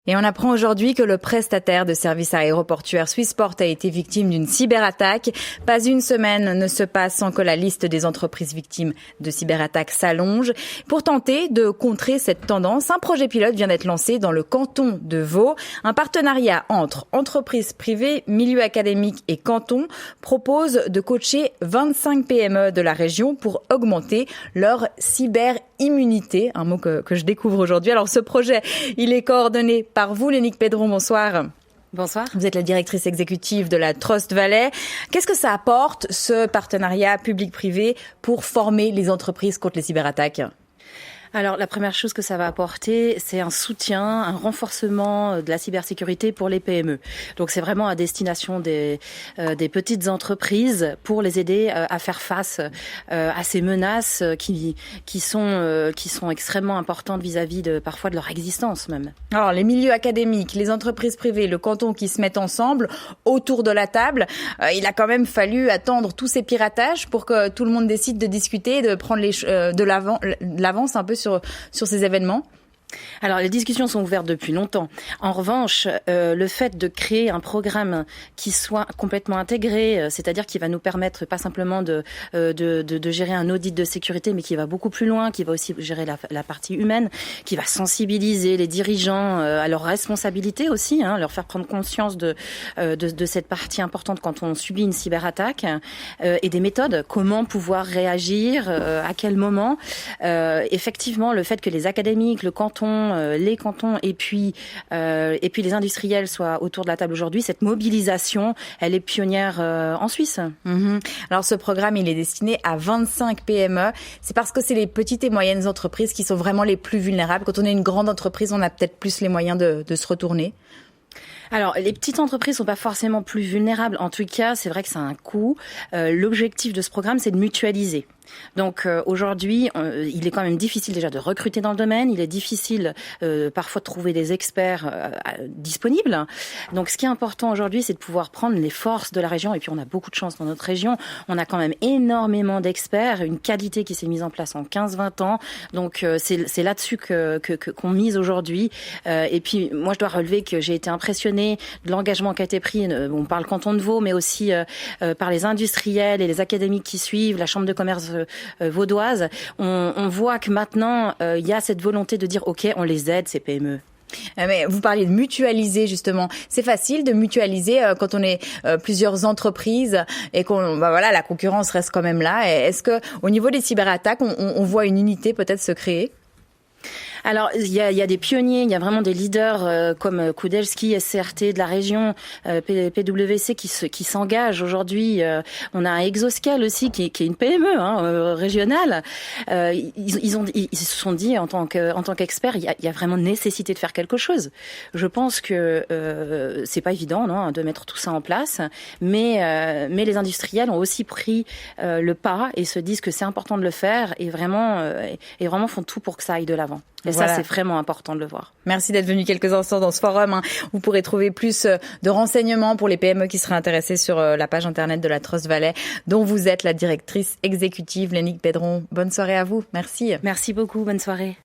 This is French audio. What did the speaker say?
Et on apprend aujourd'hui que le prestataire de services aéroportuaires Swissport a été victime d'une cyberattaque. Pas une semaine ne se passe sans que la liste des entreprises victimes de cyberattaques s'allonge. Pour tenter de contrer cette tendance, un projet pilote vient d'être lancé dans le canton de Vaud. Un partenariat entre entreprises privées, milieu académique et canton propose de coacher 25 PME de la région pour augmenter leur cyberimmunité. Un mot que je découvre aujourd'hui. Alors ce projet, il est coordonné par vous, Lénique Pedron, bonsoir. Bonsoir. Vous êtes la directrice exécutive de la Trust Valley. Qu'est-ce que ça apporte, ce partenariat public-privé, pour former les entreprises contre les cyberattaques ? Alors, la première chose que ça va apporter, c'est un soutien, un renforcement de la cybersécurité pour les PME. Donc, c'est vraiment à destination des petites entreprises pour les aider à faire face à ces menaces qui sont extrêmement importantes vis-à-vis parfois de leur existence même. Alors, les milieux académiques, les entreprises privées, le canton qui se mettent ensemble autour de la table, il a quand même fallu attendre tous ces piratages pour que tout le monde décide de discuter, de prendre de l'avance un peu sur ces événements. Alors, les discussions sont ouvertes depuis longtemps. En revanche, le fait de créer un programme qui soit complètement intégré, c'est-à-dire qui va nous permettre pas simplement de gérer un audit de sécurité, mais qui va beaucoup plus loin, qui va aussi gérer la partie humaine, qui va sensibiliser les dirigeants à leurs responsabilités aussi, leur faire prendre conscience de cette partie importante quand on subit une cyberattaque, et des méthodes, comment pouvoir réagir, à quel moment. Effectivement, le fait que les académiques, le canton, les cantons et puis les industriels soient autour de la table aujourd'hui, cette mobilisation, elle est pionnière en Suisse. Mmh. Alors ce programme, il est destiné à 25 PME. C'est parce que c'est les petites et moyennes entreprises qui sont vraiment les plus vulnérables. Quand on est une grande entreprise, on a peut-être plus les moyens de se retourner. Alors, les petites entreprises sont pas forcément plus vulnérables. En tout cas, c'est vrai que ça a un coût. L'objectif de ce programme, c'est de mutualiser. Donc aujourd'hui, il est quand même difficile déjà de recruter dans le domaine. Il est difficile parfois de trouver des experts disponibles. Donc ce qui est important aujourd'hui, c'est de pouvoir prendre les forces de la région. Et puis on a beaucoup de chance dans notre région. On a quand même énormément d'experts, une qualité qui s'est mise en place en 15-20 ans. Donc c'est là-dessus qu'on mise aujourd'hui. Et puis moi, je dois relever que j'ai été impressionnée de l'engagement qui a été pris. On parle canton de Vaud, mais aussi par les industriels et les académiques qui suivent, la chambre de commerce vaudoise. On voit que maintenant, il y a cette volonté de dire, OK, on les aide, ces PME. Mais vous parliez de mutualiser, justement. C'est facile de mutualiser quand on est plusieurs entreprises et la concurrence reste quand même là. Est-ce que, au niveau des cyberattaques, on voit une unité peut-être se créer ? Alors, il y a des pionniers, il y a vraiment des leaders comme Kudelski, SCRT de la région, PwC qui s'engagent aujourd'hui. On a Exoscale aussi qui est une PME régionale. Ils se sont dit en tant qu'experts, il y a vraiment nécessité de faire quelque chose. Je pense que c'est pas évident de mettre tout ça en place, mais les industriels ont aussi pris le pas et se disent que c'est important de le faire et vraiment font tout pour que ça aille de l'avant. Et voilà. Ça, c'est vraiment important de le voir. Merci d'être venu quelques instants dans ce forum. Vous pourrez trouver plus de renseignements pour les PME qui seraient intéressés sur la page internet de la Trust Valley, dont vous êtes la directrice exécutive, Lénique Pedron. Bonne soirée à vous. Merci. Merci beaucoup. Bonne soirée.